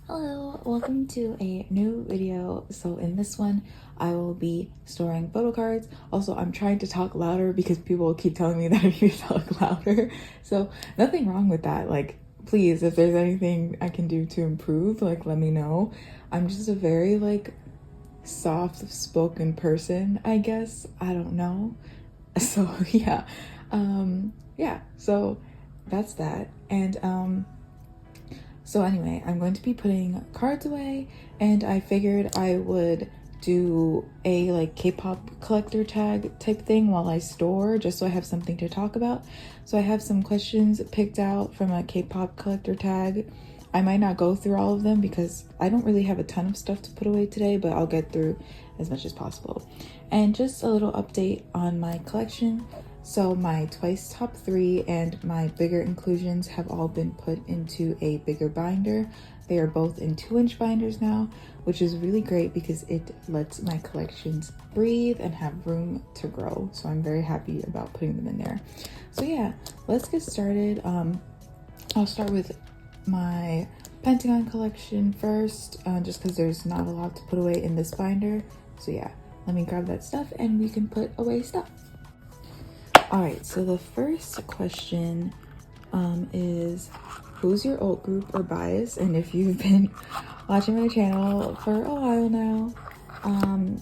Hello, welcome to a new video. So in this one, I will be storing photo cards. Also, I'm trying to talk louder because people keep telling me that I need to talk louder. So nothing wrong with that. Like, please, if there's anything I can do to improve, like, let me know. I'm just a very, like, soft-spoken person, I guess. I don't know. So, yeah. Yeah, so that's that. And, so anyway, I'm going to be putting cards away, and I figured I would do a like K-pop collector tag type thing while I store, just so I have something to talk about. So I have some questions picked out from a K-pop collector tag. I might not go through all of them because I don't really have a ton of stuff to put away today, but I'll get through as much as possible. And just a little update on my collection. So my Twice top 3 and my bigger inclusions have all been put into a bigger binder. They are both in 2-inch binders now, which is really great because it lets my collections breathe and have room to grow. So I'm very happy about putting them in there. So yeah, let's get started. I'll start with my Pentagon collection first, just because there's not a lot to put away in this binder. So yeah, let me grab that stuff and we can put away stuff. All right, so the first question is, who's your alt group or bias? And if you've been watching my channel for a while now,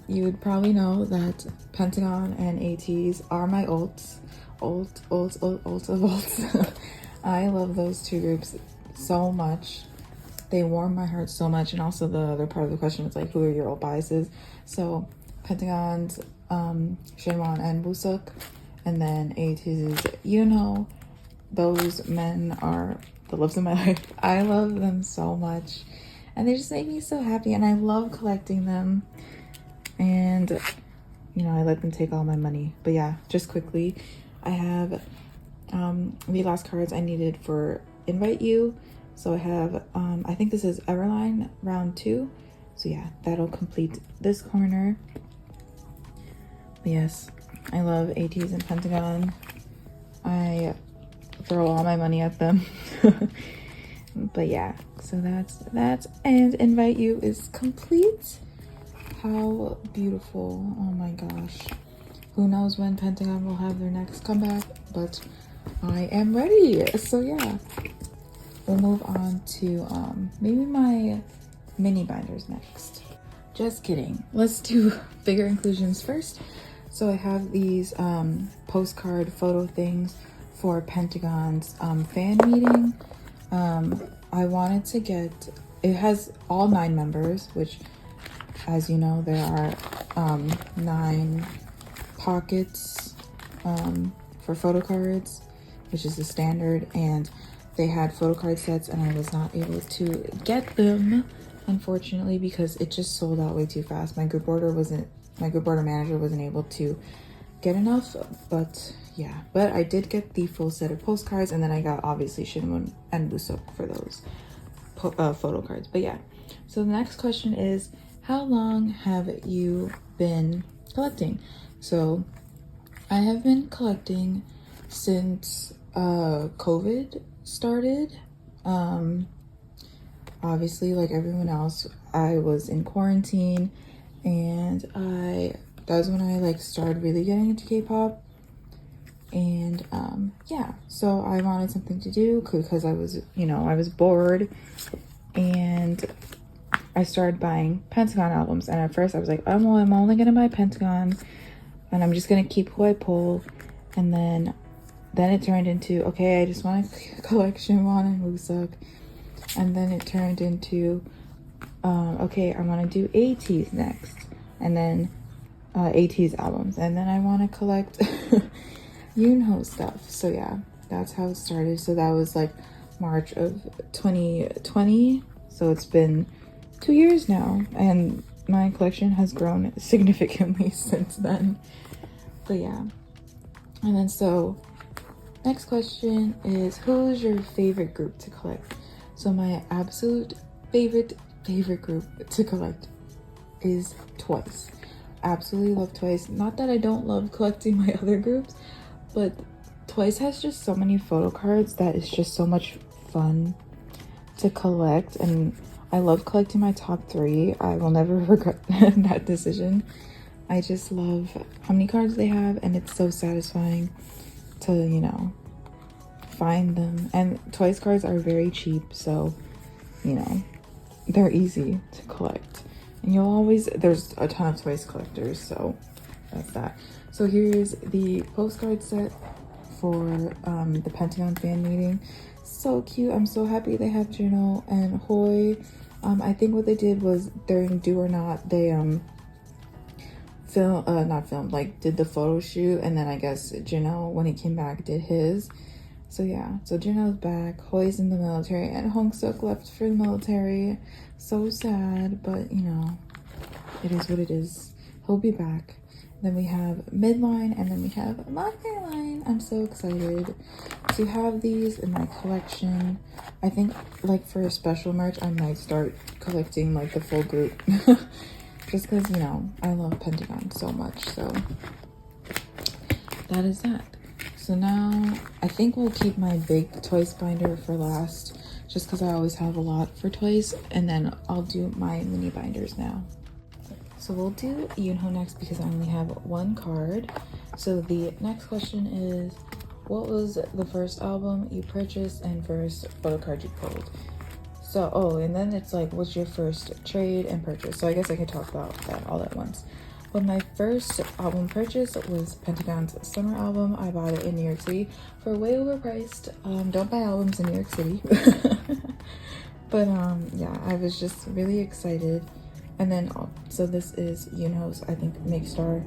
you would probably know that Pentagon and ATEEZ are my alts. Alts. I love those two groups so much. They warm my heart so much. And also the other part of the question is like, who are your alt biases? So Pentagon's Shinwon and Busuk. And then ATEEZ, those men are the loves of my life. I love them so much. And they just make me so happy. And I love collecting them. And, I let them take all my money. But yeah, just quickly, I have the last cards I needed for Invite You. So I have, I think this is Everline round 2. So yeah, that'll complete this corner. But yes, I love ATEEZ and Pentagon. I throw all my money at them. But yeah, so that's and Invite You is complete. How beautiful. Oh my gosh. Who knows when Pentagon will have their next comeback, but I am ready. So yeah, we'll move on to maybe my mini binders next. Just kidding. Let's do bigger inclusions first. So I have these postcard photo things for Pentagon's fan meeting. I wanted to get, it has all 9 members, which, as you know, there are 9 pockets for photo cards, which is the standard, and they had photo card sets and I was not able to get them, unfortunately, because it just sold out way too fast. My group order manager wasn't able to get enough, but yeah. But I did get the full set of postcards, and then I got obviously Shinwon and Busuk for those photo cards. But yeah, so the next question is, how long have you been collecting? So I have been collecting since COVID started. Obviously, like everyone else, I was in quarantine, and that's when I like started really getting into K-pop. And yeah, so I wanted something to do because I was bored, and I started buying Pentagon albums. And at first I was like, I'm only gonna buy Pentagon and I'm just gonna keep who I pull. And then it turned into, okay, I just want a collection and Busuk. And then it turned into, okay, I want to do ATEEZ next, and then ATEEZ albums, and then I want to collect stuff. So yeah, that's how it started. So that was like March of 2020. So it's been 2 years now, and my collection has grown significantly since then. But yeah, and then so next question is, who's your favorite group to collect? So my absolute favorite group to collect is Twice. Absolutely love Twice. Not that I don't love collecting my other groups, but Twice has just so many photo cards that it's just so much fun to collect, and I love collecting my top 3. I will never regret that decision. I just love how many cards they have, and it's so satisfying to, you know, find them. And Twice cards are very cheap, so, you know, they're easy to collect. And you'll always, there's a ton of Twice collectors, so that's that. So here's the postcard set for the Pentagon fan meeting. So cute. I'm so happy they have Juno and Hoy. I think what they did was during Do or Not, they did the photo shoot, and then I guess Juno, when he came back, did his. So yeah, so Juno's back, Hoy's in the military, and Hongsuk left for the military. So sad, but you know, it is what it is. He'll be back. Then we have Midline, and then we have My Line. I'm so excited to have these in my collection. I think, like, for a special merch, I might start collecting, like, the full group. Just because, you know, I love Pentagon so much. So that is that. So now I think we'll keep my big Twice binder for last, just because I always have a lot for Twice, and then I'll do my mini binders now. So we'll do Yunho next because I only have 1 card. So the next question is, what was the first album you purchased and first photo card you pulled? So, oh, and then it's like, what's your first trade and purchase? So I guess I could talk about that all at once. But my first album purchase was Pentagon's summer album. I bought it in New York City for way overpriced. Don't buy albums in New York City. But yeah, I was just really excited. And then, so this is Yunho's, I think, Make Star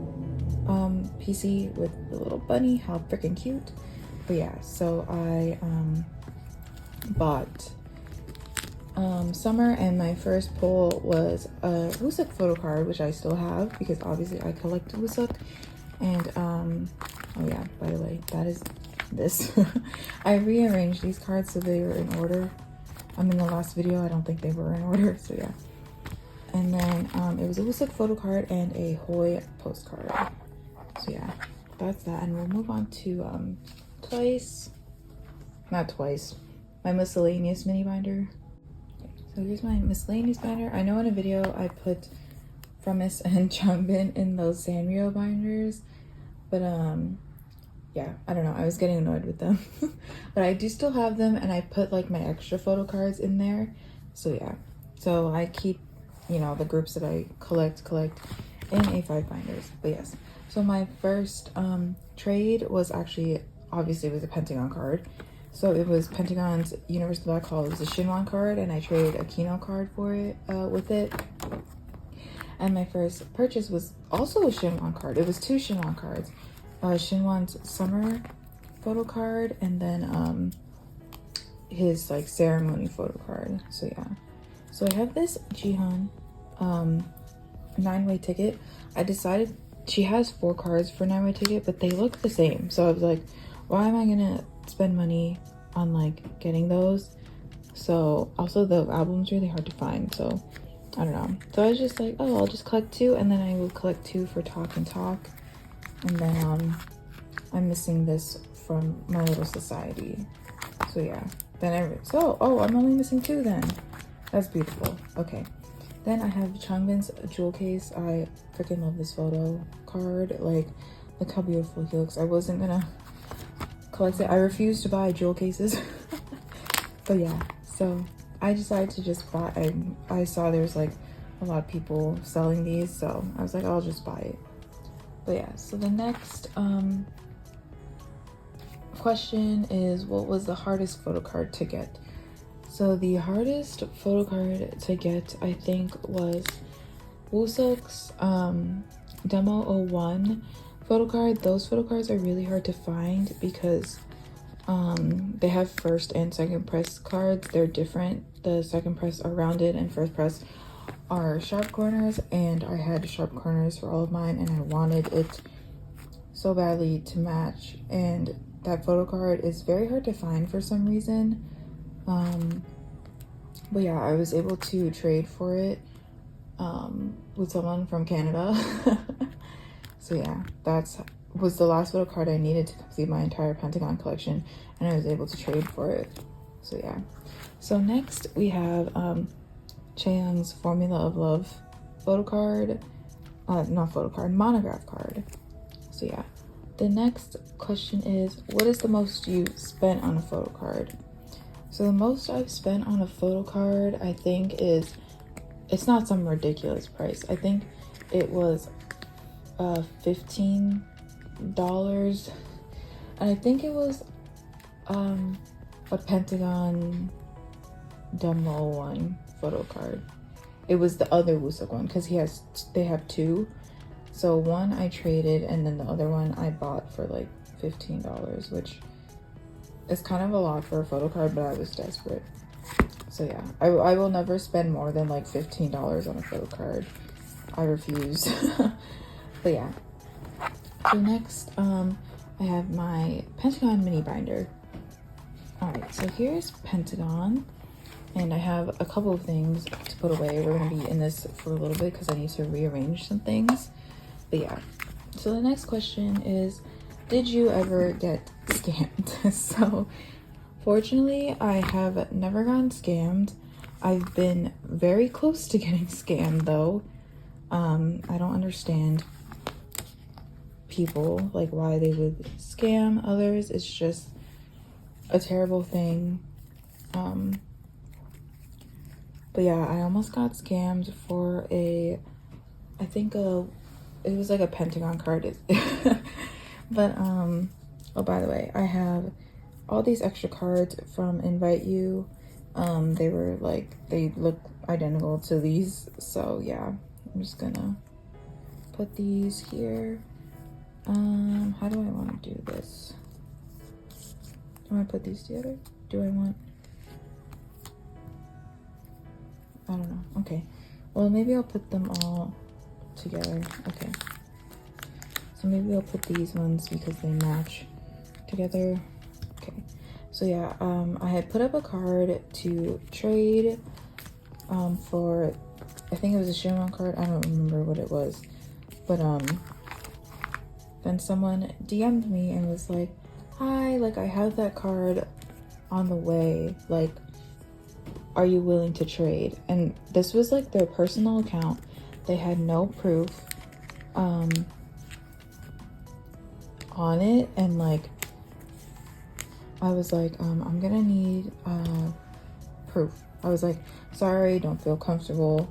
PC with the little bunny. How freaking cute. But yeah, so I bought Summer, and my first pull was a Wusuk photo card, which I still have because obviously I collect Wusuk. And oh yeah, by the way, that is this. I rearranged these cards so they were in order. In the last video, I don't think they were in order, so yeah. And then it was a Wusuk photo card and a Hoy postcard. So yeah, that's that. And we'll move on to my miscellaneous mini binder. So here's my miscellaneous binder. I know in a video I put Promise and Changbin in those Sanrio binders, but yeah, I don't know, I was getting annoyed with them. But I do still have them, and I put like my extra photo cards in there. So yeah, so I keep, you know, the groups that I collect in A5 binders. But yes, so my first trade was actually, obviously, it was a Pentagon card. So it was Pentagon's Universe Black Hole. It was a Shinwan card, and I traded a Kino card for it with it. And my first purchase was also a Shinwan card. It was 2 Shinwan cards. Shinwan's summer photo card, and then his like ceremony photo card. So yeah. So I have this Jihan 9-way ticket. I decided she has 4 cards for 9-way ticket, but they look the same. So I was like, why am I gonna spend money on like getting those? So also the album's really hard to find, so I don't know. So I was just like, oh, I'll just collect 2, and then I will collect 2 for Talk and Talk. And then I'm missing this from My Little Society. So yeah, then I'm only missing 2 then. That's beautiful. Okay, then I have Changbin's jewel case. I freaking love this photo card. Like, look how beautiful he looks. I wasn't gonna collect it. I refuse to buy jewel cases. But yeah, so I decided to just buy. I saw there's like a lot of people selling these, so I was like, I'll just buy it. But yeah, so the next question is, what was the hardest photo card to get? So the hardest photo card to get, I think, was Wusuk's Demo 01 photo card. Those photo cards are really hard to find because they have first and second press cards. They're different. The second press are rounded and first press are sharp corners, and I had sharp corners for all of mine, and I wanted it so badly to match, and that photo card is very hard to find for some reason. But yeah, I was able to trade for it with someone from Canada. So yeah, was the last photo card I needed to complete my entire Pentagon collection, and I was able to trade for it. So yeah, So next we have Chaeyoung's Formula of Love photo card. Not photo card, monograph card. So yeah. The next question is, what is the most you spent on a photo card? So the most I've spent on a photo card, I think is, it's not some ridiculous price. I think it was $15. And I think it was a Pentagon demo one photo card. It was the other Wooseok one because they have two. So one I traded and then the other one I bought for like $15, which is kind of a lot for a photo card, but I was desperate. So yeah, I will never spend more than like $15 on a photo card. I refuse. But yeah. So next, I have my Pentagon mini binder. All right, so here's Pentagon, and I have a couple of things to put away. We're gonna be in this for a little bit because I need to rearrange some things. But yeah, so the next question is, did you ever get scammed? So fortunately, I have never gotten scammed. I've been very close to getting scammed though. I don't understand people, like why they would scam others. It's just a terrible thing. But yeah, I almost got scammed for it was like a Pentagon card. But oh, by the way, I have all these extra cards from Invite You. They look identical to these, so yeah, I'm just gonna put these here. How do I want to do this? Do I put these together? I don't know. Okay, well, maybe I'll put them all together. Okay, so maybe I'll put these ones because they match together. Okay, so yeah, I had put up a card to trade for, I think it was a Shimon card. I don't remember what it was, but then someone DM'd me and was like, hi, like I have that card on the way, like are you willing to trade? And this was like their personal account. They had no proof on it, and like I was like, I'm gonna need proof. I was like, sorry, don't feel comfortable,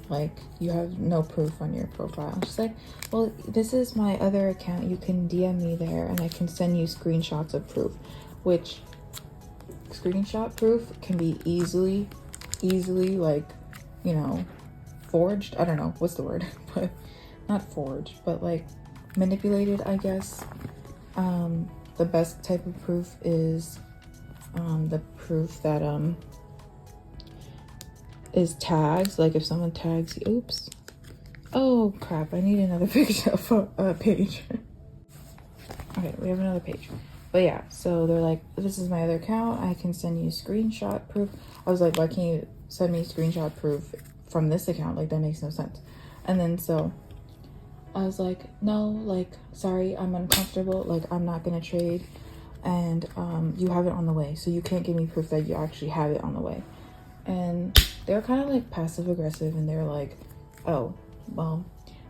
like you have no proof on your profile. She's like, well, this is my other account, you can DM me there and I can send you screenshots of proof, which screenshot proof can be easily like, you know, forged. I don't know what's the word, but not forged, but like manipulated, I guess. The best type of proof is the proof that is tags. Like if someone tags you, oops, oh crap, I need another picture page. Okay, we have another page. But yeah, so they're like, this is my other account, I can send you screenshot proof. I was like, why can't you send me screenshot proof from this account? Like that makes no sense. And then so I was like, no, like, sorry, I'm uncomfortable, like I'm not gonna trade, and you have it on the way, so you can't give me proof that you actually have it on the way. And they're kind of like passive aggressive, and they're like, oh, well,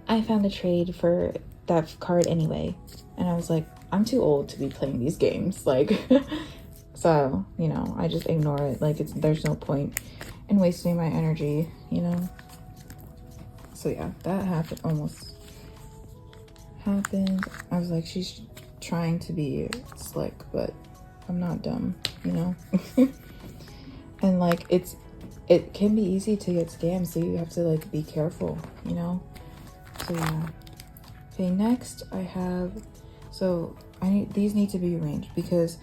I found a trade for that card anyway. And I was like, I'm too old to be playing these games, like so, you know, I just ignore it. Like there's no point in wasting my energy, you know. So yeah, that almost happened. I was like, she's trying to be slick, but I'm not dumb, you know. And like it can be easy to get scammed, so you have to like be careful, you know. So yeah. Okay, next I have, so these need to be arranged because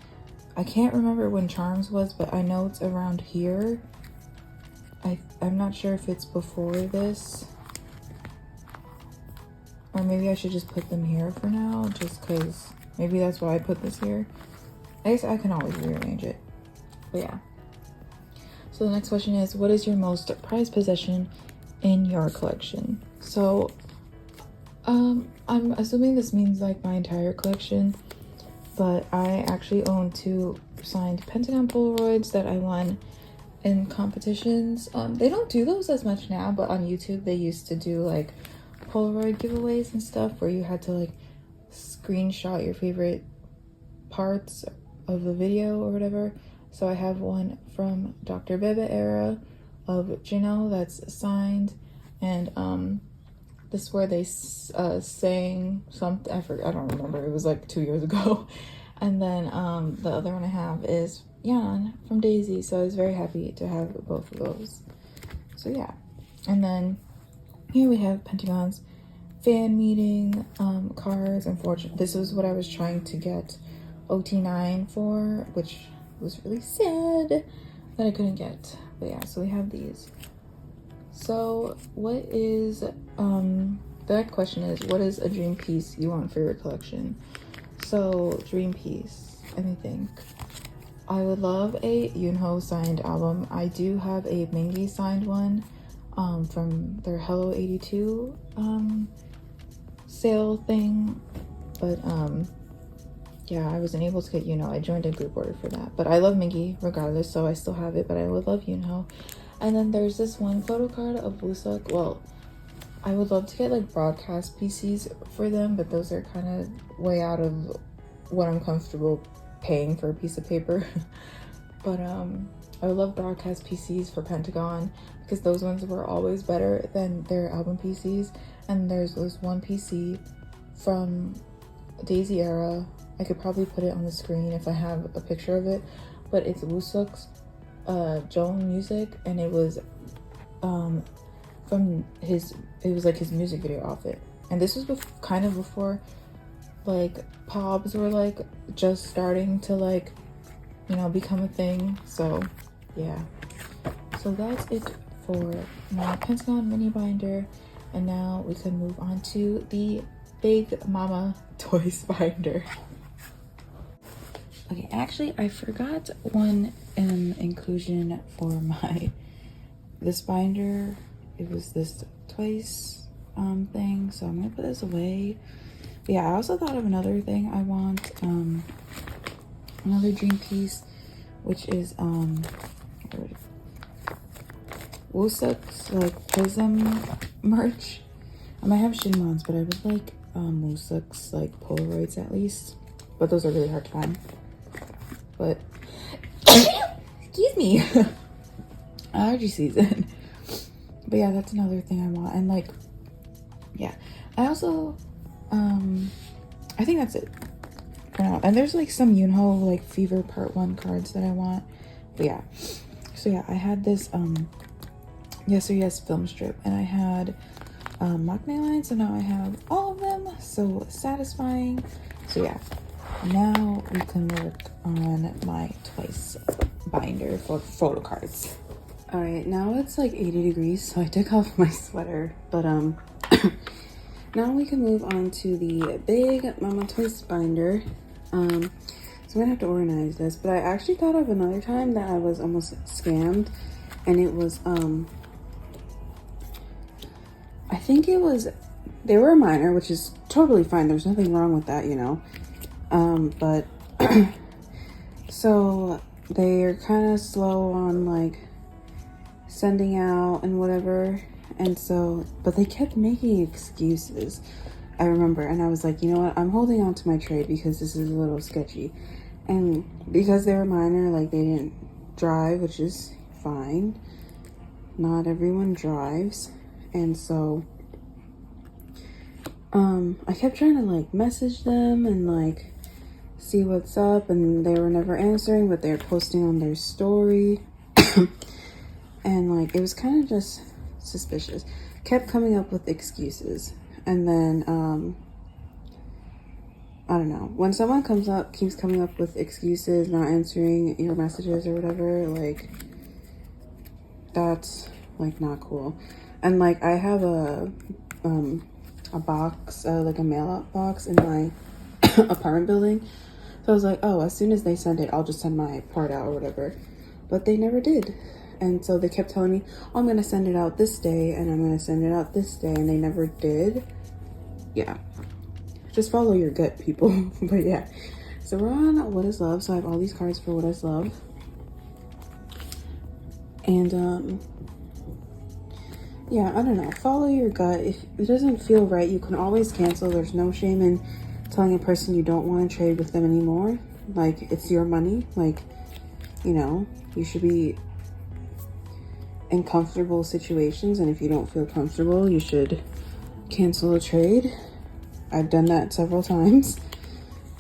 I can't remember when Charms was, but I know it's around here. I'm not sure if it's before this, or maybe I should just put them here for now, just because maybe that's why I put this here. I guess I can always rearrange it, but yeah. So the next question is, what is your most prized possession in your collection? So I'm assuming this means like my entire collection, but I actually own 2 signed Pentagon Polaroids that I won in competitions. They don't do those as much now, but on YouTube they used to do like Polaroid giveaways and stuff where you had to like screenshot your favorite parts of the video or whatever. So I have one from Dr. Bebe era of Janelle that's signed, and this is where they sang something. I don't remember, it was like 2 years ago. And then the other one I have is Yan from Daisy, so I was very happy to have both of those. So yeah. And then here we have Pentagon's fan meeting cards. Unfortunately, this is what I was trying to get OT9 for, which was really sad that I couldn't get. But yeah, so we have these. So what is the next question is, what is a dream piece you want for your collection? So dream piece, let me think. I would love a Yunho signed album. I do have a Mingi signed one from their Hello 82 sale thing, but yeah, I wasn't able to get Yunho. I joined a group order for that, but I love Mingi regardless, so I still have it, but I would love Yunho. And then there's this one photo card of Wusuk. Well, I would love to get like broadcast PCs for them, but those are kind of way out of what I'm comfortable paying for a piece of paper. But I would love broadcast PCs for Pentagon because those ones were always better than their album PCs. And there's this one PC from Daisy era. I could probably put it on the screen if I have a picture of it, but it's Wusuk's Joan music, and it was from his, it was like his music video outfit. And this was kind of before like pobs were like just starting to like, you know, become a thing. So yeah, so that's it for my Pentagon mini binder. And now we can move on to the Big Mama Toys binder. Okay, actually I forgot one inclusion for this binder. It was this Twice thing, so I'm gonna put this away. But yeah, I also thought of another thing I want, another dream piece, which is Wusuk's like Prism merch. I might have Shinmon's, but I would like Wusuk's like Polaroids at least, but those are really hard to find. But excuse me, allergy season. But yeah, that's another thing I want. And like, yeah, I also I think that's it for now. And there's like some Yunho like Fever Part 1 cards that I want. But yeah, so yeah, I had this Yes or Yes film strip, and I had Maknae lines, so now I have all of them. So satisfying. So yeah, now we can work on my Twice binder for photo cards. All right, now it's like 80 degrees, so I took off my sweater, but now we can move on to the Big Mama Toys binder. So I'm gonna have to organize this, but I actually thought of another time that I was almost scammed, and it was I think it was, they were a minor, which is totally fine. There's nothing wrong with that, you know. But so they're kind of slow on like sending out and whatever, and so, but they kept making excuses, I remember, and I was like, you know what, I'm holding on to my trade because this is a little sketchy. And because they were minor, like they didn't drive, which is fine, not everyone drives. And so I kept trying to like message them and like see what's up, and they were never answering, but they're posting on their story. And like it was kind of just suspicious. Kept coming up with excuses. And then I don't know, when someone keeps coming up with excuses, not answering your messages or whatever, like that's like not cool. And like I have a box, like a mail out box in my apartment building, so I was like, oh, as soon as they send it, I'll just send my part out or whatever. But they never did. And so they kept telling me, oh, I'm gonna send it out this day, and I'm gonna send it out this day, and they never did. Yeah, just follow your gut, people. But yeah, so we're on What Is Love. So I have all these cards for What Is Love. And yeah, I don't know, follow your gut. If it doesn't feel right, you can always cancel. There's no shame in telling a person you don't want to trade with them anymore. Like, it's your money. Like, you know, you should be in comfortable situations, and if you don't feel comfortable, you should cancel a trade. I've done that several times,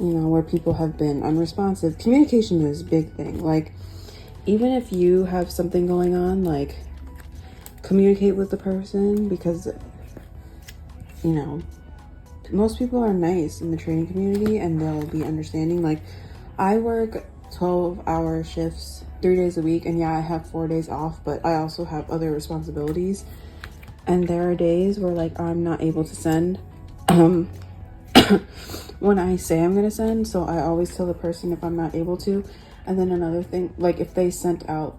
you know, where people have been unresponsive. Communication is a big thing. Like, even if you have something going on, like, communicate with the person, because, you know, most people are nice in the trading community and they'll be understanding. Like, I work 12-hour shifts 3 days a week, and yeah, I have 4 days off, but I also have other responsibilities, and there are days where, like, I'm not able to send when I say I'm gonna send, so I always tell the person if I'm not able to. And then another thing, like, if they sent out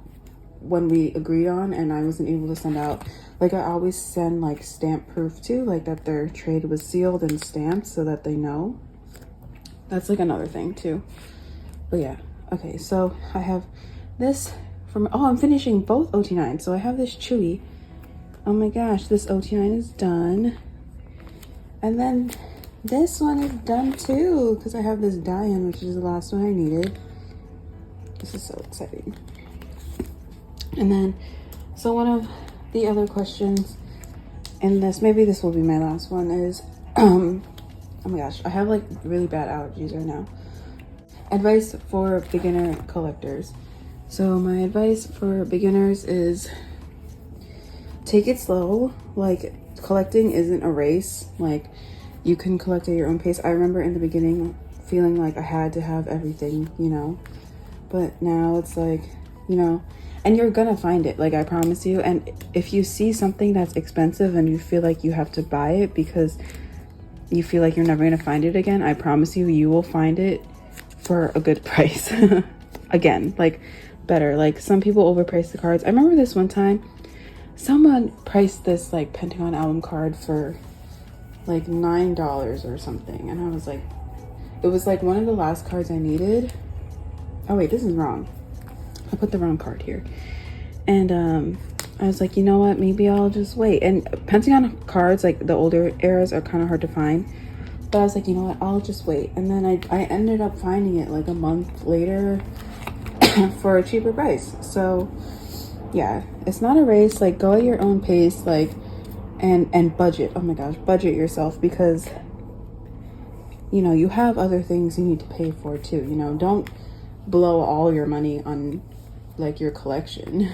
when we agreed on and I wasn't able to send out, like, I always send, like, stamp proof too, like, that their trade was sealed and stamped so that they know. That's, like, another thing too. But yeah, okay, so I have this from, oh, I'm finishing both OT9. So I have this Chewy. Oh my gosh, this OT9 is done. And then this one is done too, because I have this die-in, which is the last one I needed. This is so exciting. And then, so one of the other questions in this, maybe this will be my last one, is, oh my gosh, I have, like, really bad allergies right now. Advice for beginner collectors. So my advice for beginners is take it slow. Like, collecting isn't a race. Like, you can collect at your own pace. I remember in the beginning feeling like I had to have everything, you know, but now it's like, you know, and you're gonna find it, like, I promise you. And if you see something that's expensive and you feel like you have to buy it because you feel like you're never gonna find it again, I promise you, you will find it for a good price. Again, like, better. Like, some people overprice the cards. I remember this one time, someone priced this, like, Pentagon album card for like $9 or something, and I was like, it was like one of the last cards I needed. Oh wait, this is wrong. I put the wrong card here. And I was like, you know what, maybe I'll just wait. And Pentagon cards, like the older eras, are kind of hard to find, but I was like, you know what, I'll just wait. And then I ended up finding it like a month later for a cheaper price. So yeah, it's not a race. Like, go at your own pace, like, and budget. Oh my gosh, budget yourself, because, you know, you have other things you need to pay for too. You know, don't blow all your money on, like, your collection.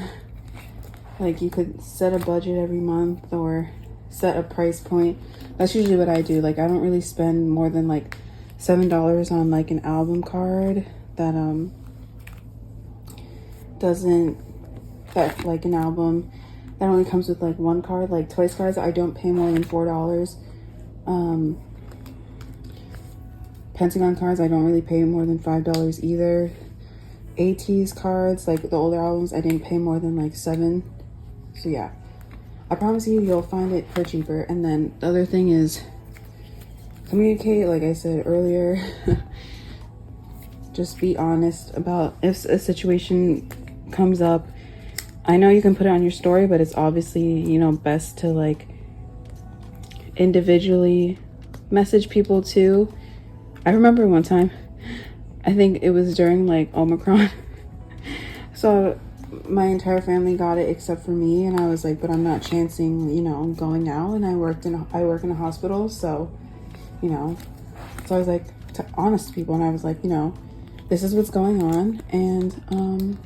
Like, you could set a budget every month or set a price point. That's usually what I do. Like, I don't really spend more than like $7 on, like, an album card that that's like an album that only comes with like one card. Like, Toys cards, I don't pay more than $4. Pentagon cards, I don't really pay more than $5 either. ATEEZ cards, like the older albums, I didn't pay more than like $7. So yeah, I promise you, you'll find it for cheaper. And then the other thing is communicate, like I said earlier. Just be honest about if a situation comes up. I know you can put it on your story, but it's obviously, you know, best to, like, individually message people too. I remember one time, I think it was during like Omicron. So my entire family got it except for me, and I was like, but I'm not chancing, you know, going out, and I work in a hospital, so, you know. So I was like, honest to people, and I was like, you know, this is what's going on, and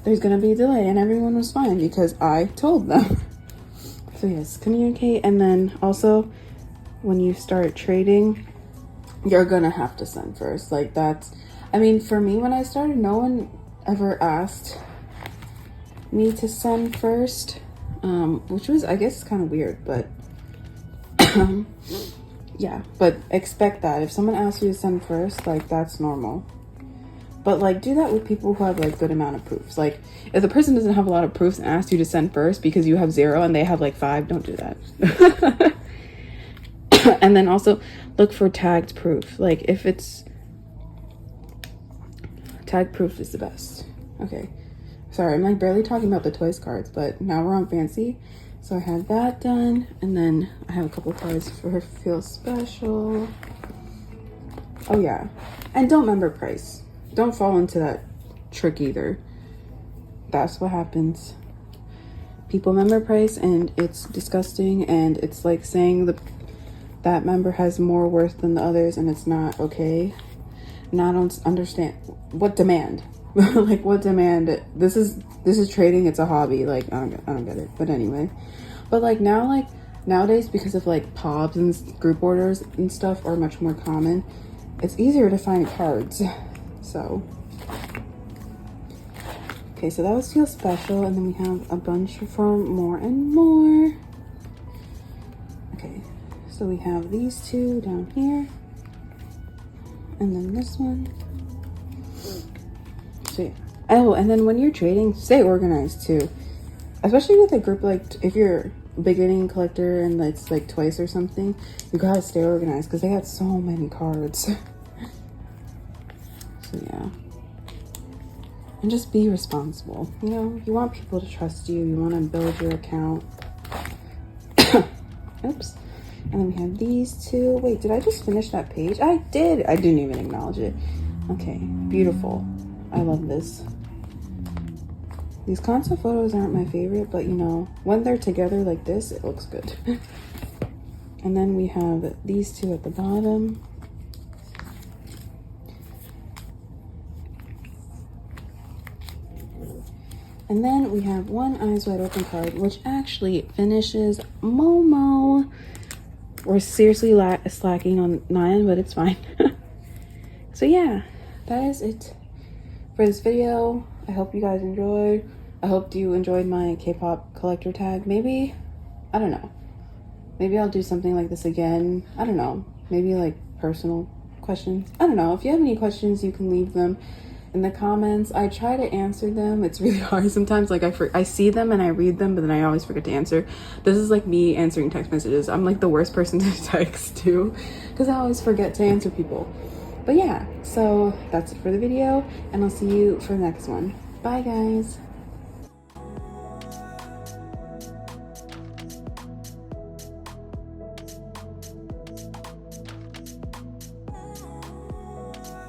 there's gonna be a delay. And everyone was fine because I told them. So yes, communicate. And then also, when you start trading, you're gonna have to send first. Like, that's, I mean, for me, when I started, no one ever asked me to send first, which was, I guess, kind of weird, but yeah, but expect that if someone asks you to send first, like, that's normal. But, like, do that with people who have, like, good amount of proofs. Like, if the person doesn't have a lot of proofs and asks you to send first because you have 0 and they have like 5, don't do that. And then also look for tagged proof. Like, if it's tagged proof is the best. Okay, Sorry, I'm like barely talking about the Toys cards, but now we're on fancy. So I have that done, and then I have a couple cards for Feel Special. Oh yeah, and don't member price. Don't fall into that trick either. That's what happens. People member price, and it's disgusting, and it's like saying that member has more worth than the others, and it's not okay. And I don't understand what demand. Like what demand? This is trading. It's a hobby. Like I don't get it. But anyway, but like now, like nowadays, because of like POBs and group orders and stuff are much more common, it's easier to find cards. So okay, so that was Feel Special, and then we have a bunch for More and More. Okay, so we have these two down here, and then this one. So yeah. Oh, and then when you're trading, stay organized too, especially with a group. Like if you're a beginning collector and it's like Twice or something, you gotta stay organized because they got so many cards. So yeah. And just be responsible. You know, you want people to trust you. You want to build your account. Oops. And then we have these two. Wait, did I just finish that page? I did. I didn't even acknowledge it. Okay, beautiful. I love this. These concept photos aren't my favorite, but you know, when they're together like this, it looks good. And then we have these two at the bottom. And then we have one Eyes Wide Open card, which actually finishes Momo. We're seriously slacking on Nyan, but it's fine. So yeah, that is it for this video. I hope you guys enjoyed. I hope you enjoyed my K-pop collector tag. Maybe, I don't know. Maybe I'll do something like this again. I don't know. Maybe like personal questions. I don't know. If you have any questions, you can leave them in the comments. I try to answer them. It's really hard sometimes. Like I see them and I read them, but then I always forget to answer. This is like me answering text messages. I'm like the worst person to text too, because I always forget to answer people. But yeah, so that's it for the video, and I'll see you for the next one. Bye guys.